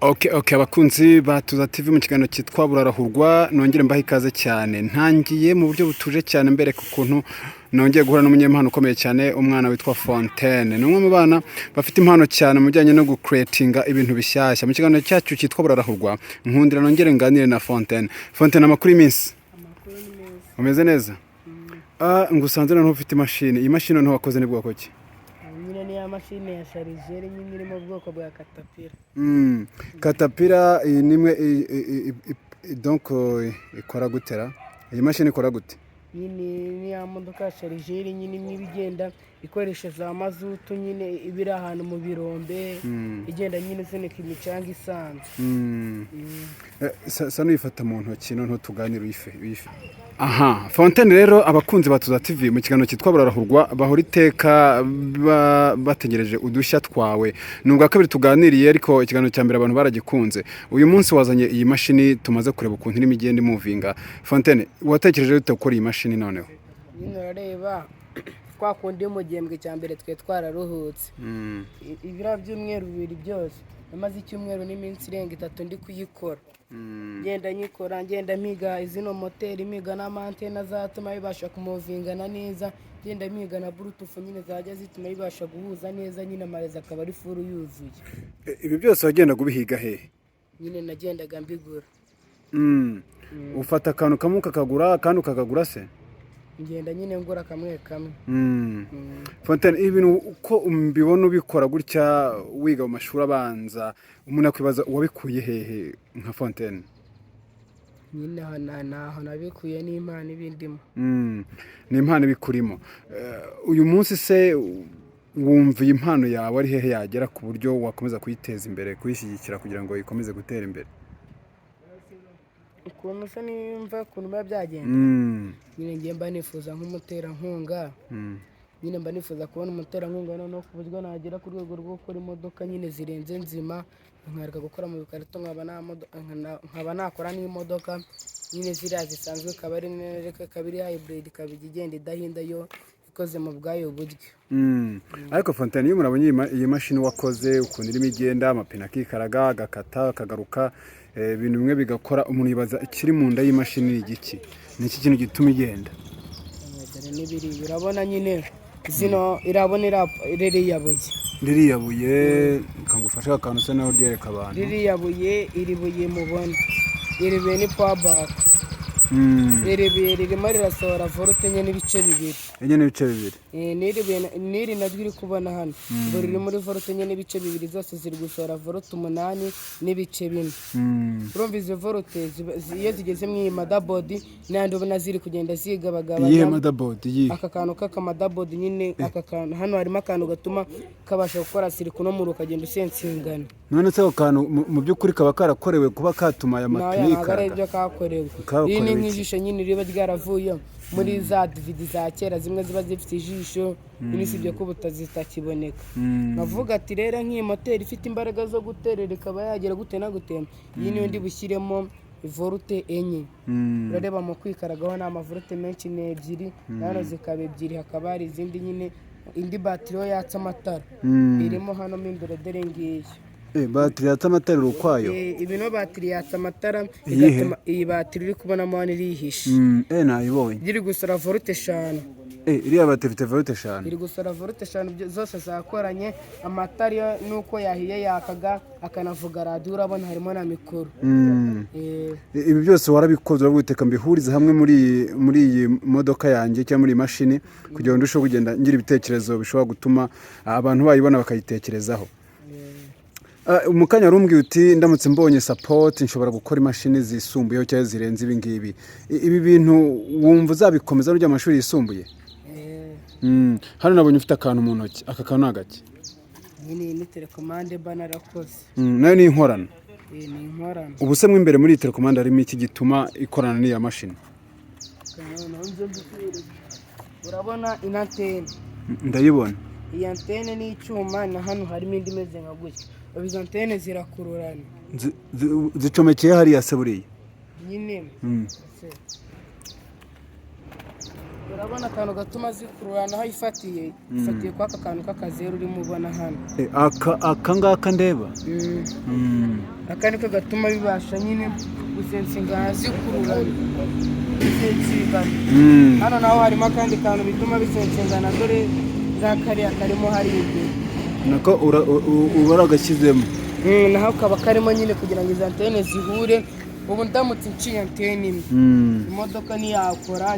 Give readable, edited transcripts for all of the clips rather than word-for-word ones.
Okay, abakunzi ba Tuza TV mu kiganiro cyitwa Burarahurwa nongere mbaha ikaze cyane. Ntangiye mu buryo butuje cyane mbereka ukuntu nongeye guhura n'umunyempano ukomeye cyane, umwana witwa Fontaine. Ni umwe mu bana bafite impano cyane mu bijyanye no gucreatinga ibintu bishyashya. Mu kiganiro cyacu cyitwa Burarahurwa, nkundira nongere nganire na Fontaine. Fontaine, amakuru y'iminsi? Amakuru ni meza. Umeze neza? Ngusanze noneho ufite imashini. Iyi mashini noneho wakoze ni bwoko ki? Nyine ni ya mashine ya sharijeri nyine iri mu bwoko bwa Caterpillar. Caterpillar iyi nimwe donc ikora gutera. Iyi mashini ikora gute? Nyine ni ya modoka ya sharijeri nyine imwe igenda ikoresha za mazutu nyine ibiri ahantu mu birombe igenda nyine isunika imicanga isanzwe. Sano yifata mu ntoki noneho tuganira wife. Aha, Fontaine rero abakunzi ba Tuza TV mu kiganiro cyitwa Burarahurwa bahora iteka bategereje udushya twawe. Nubwo kabiri tuganiriye ariko ikiganiro cya mbere abantu baragikunze. Uyu munsi wazanye iyi mashini tumaze kureba ukuntu irimo igenda imuvinga. Fontaine, watekereje ute gukora iyi mashini noneho? Nyine urareba twakundi mu gihembwe cya mbere twe twararuhutse. Ibira by'umweru bibiri byose namaze icyumweru n'iminsi irenga 3 ndi kuyikora. Ngenda nyikora ngenda miga izino moteri miga n'amantena zatuma bibasha kumuvingana neza, ngenda miga na bluetooth nyine zajya zituma bibasha guhuza neza nyine amareza akaba ari furu yuzuye. Ibi byose wagenda gubihiga hehe? Nyine nagendaga mbigura. Ufata akantu kamwe kakagura kandi ukakagura se? Ngenda nyine ngura kamwe kamwe. Fontaine, ibintu uko mbibona ubikora gutya wiga mu mashuri abanza, umuntu akwibaza wabikuye hehe nka Fontaine? Nyine naho nabikuye n'impano ibindimo. Ni impano ibikurimo. Uyu munsi se wumva iyi impano yawe ari hehe yagera ku buryo wakomeza kuyiteza imbere, kuyishyigikira kugira ngo ikomeze gutera imbere? Ukuntu se nimva ukuntu biba byagenda. Nyine ngiye mba nifuza nk'umuterankunga. Nyine mba nifuza kubona umuterankunga noneho ku buryo nagera ku rwego rwo gukora imodoka nyine zirenze nzima, nkareka gukora mu bikarito nkaba nakora n'imodoka nyine ziriya zisanzwe kabiri hybrid kabiri igenda idahinda yo ikoze mu bwayo buryo. Ariko Fontaine, iyo murabonye iyi mashini wakoze ukuntu irimo igenda, amapine akikaraga agakata akagaruka, ibintu bimwe bigakora, umuntu yibaza ikiri mu nda y'imashini ni igiki? Ni iki kintu gituma igenda? N'ibiri urabona nyine zino irabona ririya buye kangufasha akantu se naho ryereka abantu. Ririya buye iri buye mubona iri buye ni power back. Iri buye ririmo rirasohora volte enye n'ibice bibiri. N'iri naryo iri kubona hano ngo riri muri volte enye n'ibice bibiri, zose ziri gusohora volte 8 n'ibice 4. Urumva izo volte iyo zigeze mu iyi motherboard n'andi ubona ziri kugenda zigabagaba. Iyi motherboard aka kantu k'aka motherboard nyine aka kantu hano harimo akantu gatuma kabasha gukora sirikuno mu rukagenda usensingana. None se akantu mu by'ukuri kaba karakorewe kuba katuma aya mapine ikara ibyo kakorewe. Iyi ni nk'ijisho nyine riba ryaravuye muri za DVD za kera zimwe ziba zifite ijisho n'isibye ko butazitakiboneka. Navuga ati rero nk'iyi moteri ifite imbaraga zo guterera ikaba yagera gute na gute, iyi niyo ndi bushyiremo volte enye. Urareba mu kwikaragaho na volte menshi ni 2, hano zikaba 2, hakaba hari izindi nyine indi battery yatsa amatara irimo hano mo imbere dore ngiye. Battery yatsa amatara ukwayo? Ibino battery yatsa amatara igatuma iyi battery iri kubonamo hano irihishe. Nayibonye iri gusora volte 5. iriya battery ifite volte 5? Iri gusora volte 5 zose zakoranye. Amatara nuko yahiye yakaga akanavuga radio, urabona harimo na mikoro. Ibi byose warabikoze urabuteka mbihuriza hamwe muri iyi modoka yanjye cyangwa muri iyi mashini kugira ngo ndusheho kugenda ngira ibitekerezo bishobora gutuma abantu bayibona bakayitekerezaho. Umukanya rumbwiye uti ndamutse mbonye support nshobora gukora imashini zisumbuyeho cyangwa zirenze ibi ngibi. Ibi bintu wumva uzabikomeza n'ujya amashuri yisumbuye? Hano nabonye ufite akantu mu ntoki, aka kantu nagaki? Ni telecommande banarakoze. Nayo ni inkorano? Ni inkorano. Ubu se mwe imbere muri iyi telecommande harimo iki gituma ikorana n'iya mashini? Urabona inantene? Ndayibona. Iyi antene ni icyuma na hano harimo indi meze nka gutya. Izo antene zirakururana. Zicomekeye hariya se buriya? Nyine. urabona akantu gatuma zikurura naho ifatiye kwa aka kantu k'akazeru urimo ubona hano aka ngaka ndeba aka niko gatuma bibasha nyine gusensingana zikururana bisensingana hano naho harimo akandi kantu bituma bisensingana dore kariya karimo hari imbere nako uba aragashyizemo naho kaba karimo nyine kugira ngo izo antene zihure ubu ndamutse nciye antene imwe imodoka ntiyakora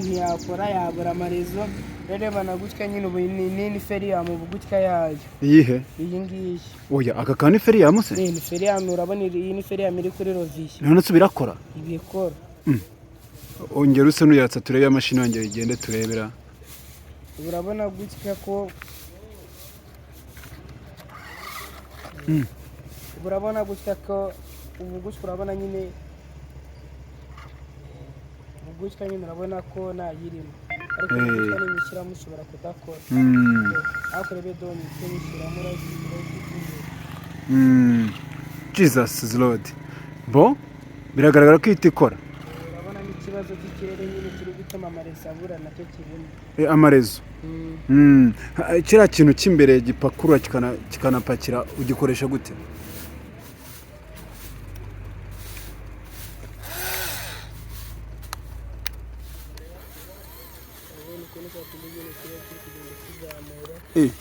yabura amarezo rerebana gutya nyine ubu ni feriyamu ubu gutya yayo iyihe iyi ngiyi oya aka kantu ni feriyamu se ni feriyamu urabona iyi ni feriyamu iri kuri roviyo none se birakora ibikora ongera use n'uyatsa turebe amashini yongera igende turebera urabona gutya ko urabona gutya ko ubu gutya urabona nyine gutya nyine urabona ko ntayirimo ariko gutya nimushyiramo ushobora kudakora ariko rebe doni nishyiramo Jesus is Lord bo biragaragara ko ihita ikora urabona n'ikibazo cy'ikirere nyine kiri gutuma amarezo abura nacyo kirimo amarezo kiriya kintu cy'imbere gipakurura kikanapakira ugikoresha gute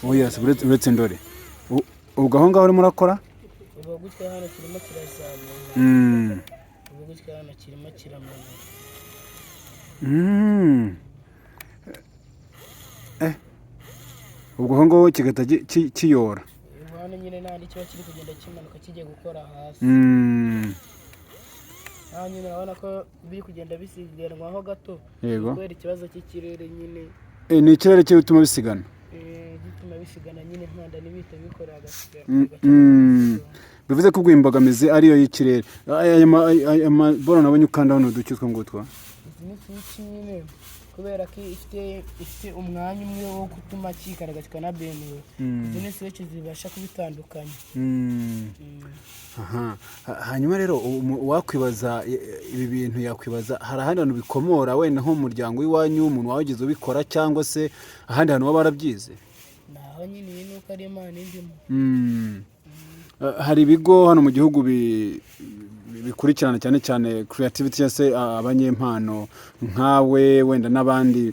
oya uretse ndore ubwo aho ngaho urimo urakora ubu gutya hano kirimo kirazamuka ubu gutya hano kirimo kiramanuka ubwo aho ngaho kigahita kiyora hano nyine nta n'ikiba kiri kugenda kimanuka kijya gukora hasi aha nyine urabona ko biri kugenda bisiganwaho gato kubera ikibazo cy'ikirere nyine ni ikirere cyo bituma bisigana gituma bisigana nyine nkanda ntibihita bikora agasigara bivuze ko ubwo imbogamizi ariyo y'ikirere aya maboro nabonye ukanda hano uduki utwo ngutwo izi ni switch nyine kubera ko ifite umwanya umwe wo gutuma kigaragaza kikanabenura izi ni switch zibasha kubitandukanya hanyuma rero wakwibaza ibi bintu yakwibaza hari ahandi hantu bikomora wenda nko mu muryango w'iwanyu umuntu wawugeze ubikora cyangwa se ahandi hantu baba barabyize naho nyine iyi nuko ari imana indimo hari ibigo hano mu gihugu bikurikirana cyane cyane creativity cyangwa se abanyempano nkawe wenda n'abandi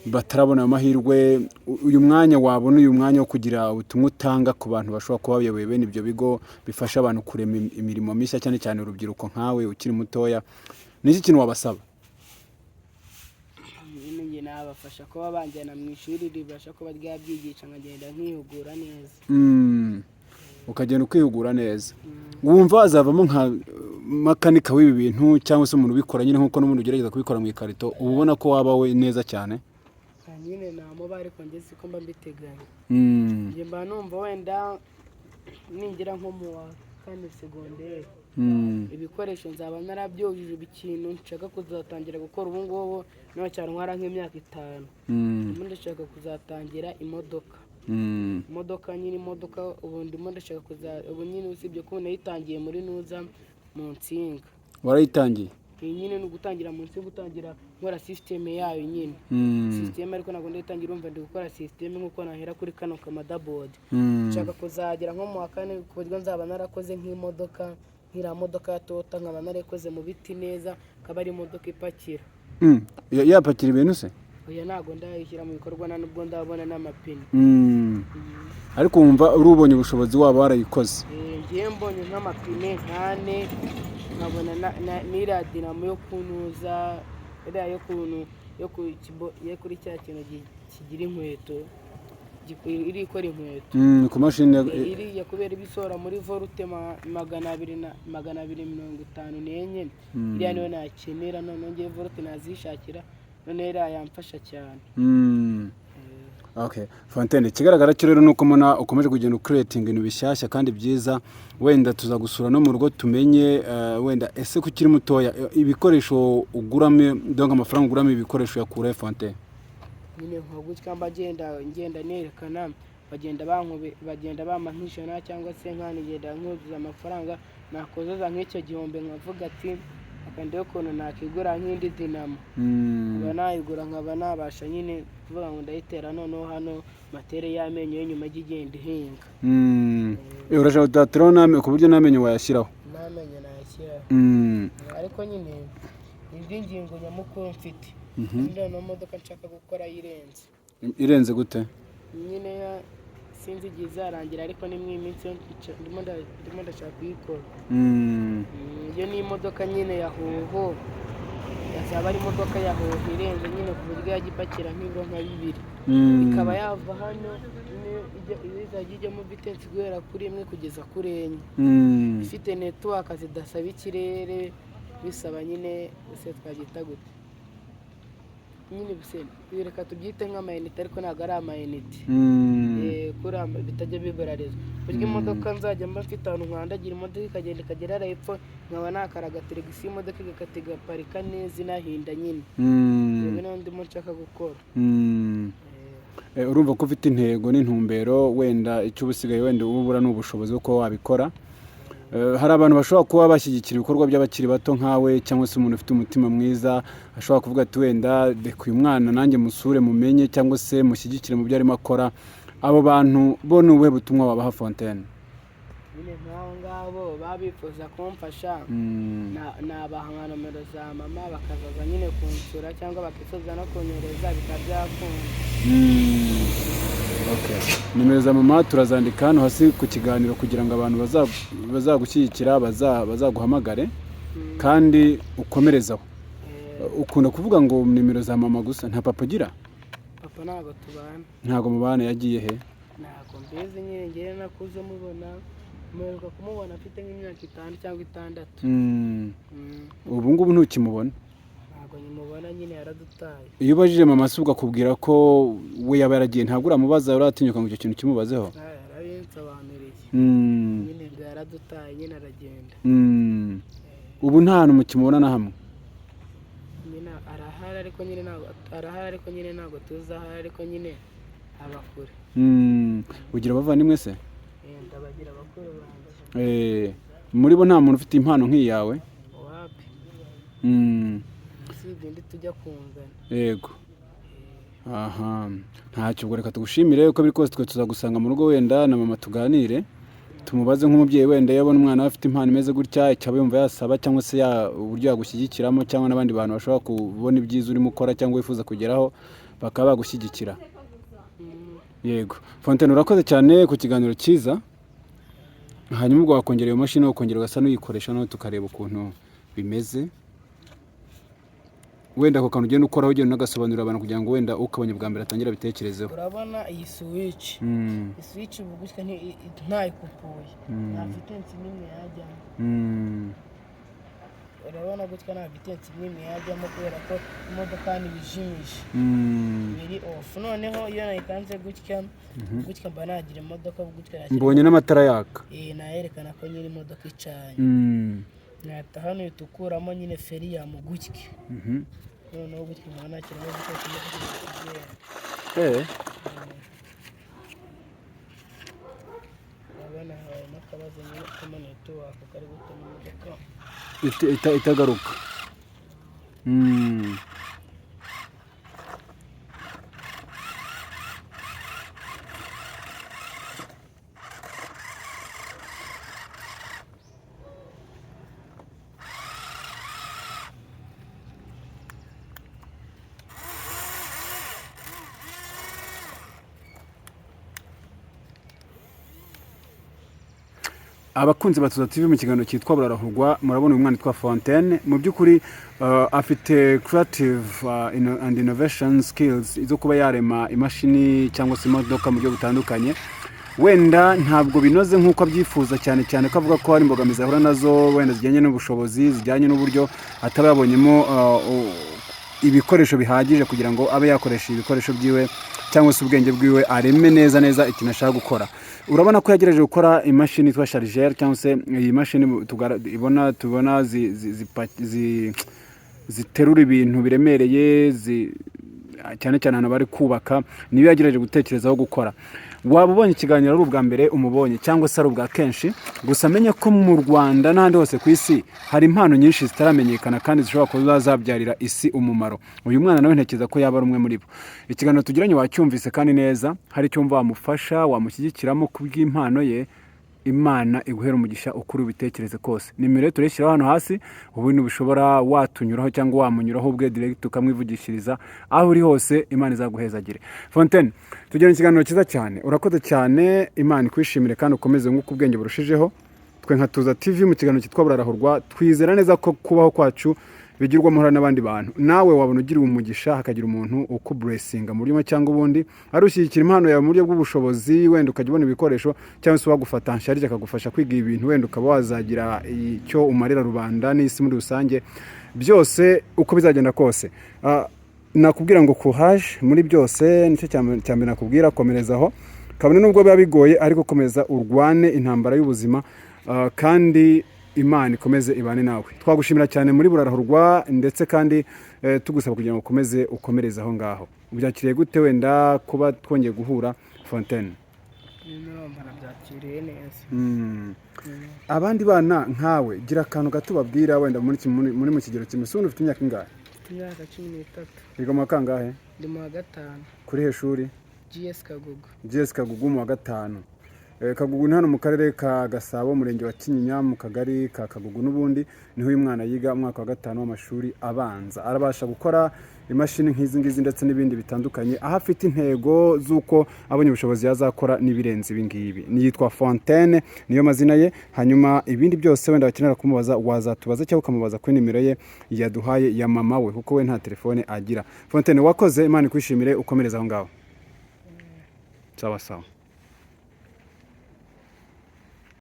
batarabona amahirwe uyu mwanya wabona uyu mwanya wo kugira ubutumwa utanga ku bantu bashobora kuba bayoboye bene ibyo bigo bifasha abantu kurema imirimo mishya cyane cyane urubyiruko nkawe ukiri mutoya ni iki kintu wabasaba nyine nabafasha kuba banjyana mu ishuri ribasha kuba ryabyigisha nkagenda nkihugura neza ukagenda ukihugura neza wumva azavamo nka makanika w'ibi bintu cyangwa se umuntu ubikora nyine nk'uko n'umuntu ugerageza kubikora mu ikarito uba ubona ko waba we neza cyane nyine namuba ariko njye siko mba mbiteganya njye mba numva wenda ningira nko mu wa kane segonderi ibikoresho nzaba narabyujuje ikintu nshaka kuzatangira gukora ubu ngubu niba cyane ntwara nk'imyaka 5 ubundi ndashaka kuzatangira imodoka nyine ubu ndimo ndashaka ubu nyine usibye ko nayitangiye muri nuza mu nsinga warayitangiye iyi nyine ni ugutangira mu nsinga gutangira nkora system yayo nyine system ariko ntabwo ndayitangira urumva ndi gukora system nk'uko nahera kuri kano kamadaboard nshaka kuzagera nko mu wa kane ku buryo nzaba narakoze nk'imodoka nk'iriya modoka ya Toyota nkaba narikoze mu biti neza akaba ari imodoka ipakira yapakira ibintu se oya ntabwo ndayishyira mu bikorwa nubwo ndabona n'amapine ariko wumva urubonye ubushobozi waba warayikoze ngiye mbonye nk'amapine 4 nkabona n'iriya dinamo yo kunuza iriya yo kuri cya kintu kigira inkweto iri ikora inkweto ku mashini iriya kubera ibisora muri volute 254 iriya niyo nakenera none ngiye volute nazishakira none iriya yamfasha cyane Okay, Fontaine, ikigaragara cyo rero nuko mona ukomeje kugenda ucreating ibintu bishyashya kandi byiza wenda tuzagusura no mu rugo tumenye wenda ese kukiri mutoya ibikoresho ugurame donc amafaranga ugurame ibikoresho yakura Fontaine nyine nko gutya ngenda nerekana bagenda bamankishana cyangwa se nkani ngenda nkuzuza amafaranga nakozoza nk'icyo gihombe nkavuga ati akandeho ukuntu nakigura nk'indi dinamo nkaba nayigura nkaba nabasha nyine kuvuga ngo ndayitera noneho hano matere y'amenyo y'inyuma ajya igenda ihinga. urashaka utatiraho ku buryo n'amenyo wayashyiraho? N'amenyo nayashyiraho ariko nyine indi ngingo nyamukuru mfite noneho imodoka nshaka gukora irenze gute? nyine sinzi igihe izarangira ariko ni mu iminsi ndimo ndashaka kuyikora. iyo ni imodoka nyine ya hoho, yazaba ari imodoka ya hoho irenze nyine ku buryo yajya ipakira nk'ibiro nka 2 ikaba yava hano izajya ijyamo vitensi guhera kuri 1 kugeza kuri 4 ifite netiwaka zidasaba ikirere bisaba nyine ese twagita gute nyine reka tubyite nk'amayinite ariko ntabwo ari amayinite bitajya biburarizwa burya imodoka nzajya mba mfite ahantu nkandagira imodoka ikagenda ikagera hepfo nkaba nakaraga teregisiyo imodoka igakata igaparika neza inahinda nyine ibyo niyo ndimo nshaka gukora. urumva ko ufite intego n'intumbero wenda icyo ubusigaye wenda ubura n'ubushobozi bwo kuba wabikora. hari abantu bashobora kuba bashyigikira ibikorwa by'abakiri bato nkawe cyangwa se umuntu ufite umutima mwiza ashobora kuvuga ati wenda reka uyu mwana nanjye musure mumenye cyangwa se mushyigikire mu byo arimo akora. abo bantu bo ni ubuhe butumwa wabaha Fontaine? nyine nk'abo ngabo baba bifuza kumfasha nabaha nka nomero za mama bakazaza nyine kunsura cyangwa bakifuza no kunyohereza bikaba byakunda. nimero za mama turazandika hano hasi ku kiganiro kugira ngo abantu bazagushyigikira bazaguhamagare kandi ukomerezaho. ukunda kuvuga ngo nimero za mama gusa, nta papa ugira? Papa ntabwo tubana. Ntabwo mubana, yagiye he? Ntabwo mbizi nyine ngewe nakuze mubona, mperuka kumubona afite nk'imyaka 5 cyangwa 6. ubu ngubu ntukimubona? Ntabwo nyimubona, nyine yaradutaye. Iyo ubajije mama se ugakubwira ko we yaba yaragiye, ntabwo uramubaza uratinyuka ngo icyo kintu kimubazeho? Yarabinsobanuriye. Nyine yaradutaye, nyine aragenda. Ubu nta hantu mukimubona na hamwe? Nyine arahari ariko nyine ntabwo tuzi aho ari, ariko nyine abakure. Ugira abavandimwe se? Ndabagira abakuru banjye. Muri bo nta muntu ufite impano nk'iyawe? Wapi. Usibye ndi tujya kungana. Yego. Aha, ntacyo ubwo reka tugushimire uko biri kose, twe tuzagusanga mu rugo wenda na mama tuganire, tumubaze nk'umubyeyi wenda yabona umwana afite impano imeze gutya, icyaba yumva yasaba cyangwa se uburyo yagushyigikiramo, cyangwa n'abandi bantu bashobora kubona ibyiza urimo ukora cyangwa wifuza kugeraho bakaba bagushyigikira. Yego. Fontaine, urakoze cyane ku kiganiro cyiza. Hanyuma ubwo wakongera iyo mashini ukongera ugasa n'uyikoresha nawe tukareba ukuntu bimeze. Wenda ako kantu ugenda ukoraho ugenda unagasobanurira abantu kugira ngo wenda ukabonye bwa mbere atangira bitekerezeho. Urabona iyi switch. Switch ubu gutya ntayikupuye. Nta vitesse n'imwe yajyamo. Urabona gutya nta vitesse n'imwe yajyamo kubera ko imodoka ni bijimisha. Biri off. Noneho iyo nayikanze gutya mba nagira imodoka gutya. Mbonye n'amatara yaka. Nayerekana ko nyiri imodoka icanye. Nata hano itukuramo nyine feri ya mugutya. Noneho gutya nkaba nakira no gutya kugenda. Abana hawe nakabaze nyine kumaneto wako kari gutuma imodoka itagaruka. Abakunzi ba Tuza TV mu kiganiro cyitwa Burarahurwa, murabona uyu mwana witwa Fontaine. Mu by'ukuri afite creative and innovation skills zo kuba yarema imashini cyangwa se imodoka mu buryo butandukanye. Wenda ntabwo binoze nk'uko abyifuza, cyane cyane ko avuga ko hari imbogamizi ahura nazo wenda zijyanye n'ubushobozi, zijyanye n'uburyo ataba yabonyemo ibikoresho bihagije kugira ngo abe yakoresha ibikoresho byiwe cyangwa se ubwenge bwiwe areme neza ikintu ashaka gukora. Urabona ko yagerageje gukora imashini yitwa chargeur, cyangwa se iyi mashini tubona ziterura ibintu biremereye, cyane cyane abantu bari kubaka niyo yagerageje gutekerezaho gukora. Waba ubonye ikiganiro ari ubwa mbere umubonye cyangwa se ari ubwa kenshi, gusa amenye ko mu Rwanda n'ahandi hose ku isi hari impano nyinshi zitaramenyekana kandi zishobora kuba zabyarira isi umumaro. Uyu mwana nawe ntekereza ko yaba ari umwe muri bo. Ikiganiro tugiranye wacyumvise kandi neza, hari icyo wumva wamufasha wamushyigikiramo kubw'impano ye, Imana iguhera umugisha ukuri ubitekereze kose. Nimero tureshyiraho hano hasi, ubundi bushobora watunyuraho cyangwa wamunyuraho ubwe direct ukamwivugishiriza aho uri hose. Imana izaguhezagire. Fontaine, tugiranye ikiganiro cyiza cyane, urakoze cyane. Imana ikwishimire kandi ukomeze nk'uko ubwenge burushijeho. Twe nka Tuza TV mu kiganiro cyitwa Burarahurwa twizera neza ko kubaho kwacu bigirwa muhora n'abandi bantu. Nawe wabona ugira umugisha hakagira umuntu ukublessinga mu buryo cyangwa ubundi, arushyigikira impano yawe mu buryo bw'ubushobozi, wenda ukajya ubona ibikoresho cyangwa se wagufata nsharije akagufasha kwiga ibintu, wenda ukaba wazagira icyo umarira rubanda n'isi muri rusange. Byose uko bizagenda kose, nakubwira ngo courage muri byose. Nicyo cyambere nakubwira, komerezaho kabone nubwo biba bigoye, ariko komeza urwane intambara y'ubuzima, kandi Imana ikomeze ibane nawe. Twagushimira cyane muri Burarahurwa, ndetse kandi tugusaba kugira ngo ukomeze ukomereze aho ngaho. Ubyakiriye gute wenda kuba twongeye guhura Fontaine? Byakiriye neza. Abandi bana nkawe gira akantu gato babwira, wenda muri mu kigero kimwe. Usundi ufite imyaka ingahe? Imyaka 13. Wiga mu kangahe? Ndi mu wa 5. Kuri he shuri? GS Kagugu. GS Kagugu mu wa 5. Kagugu ni hano mu karere ka Gasabo, umurenge wa Kinyinya, mu kagari ka Kagugu. N'ubundi niho uyu mwana yiga umwaka wa 5 w'amashuri abanza. Arabasha gukora imashini nk'izi ngizi ndetse n'ibindi bitandukanye, aho afite intego z'uko abonye ubushobozi yazakora n'ibirenze ibi ngibi. Yitwa Fontaine, niyo mazina ye. Hanyuma ibindi byose wenda bakenera kumubaza wazatubaza cyangwa ukamubaza kuri nimero ye yaduhaye ya mama we, kuko we nta telefone agira. Fontaine, wakoze. Imana ikwishimire, ukomereza aho ngaho. Sawa sawa.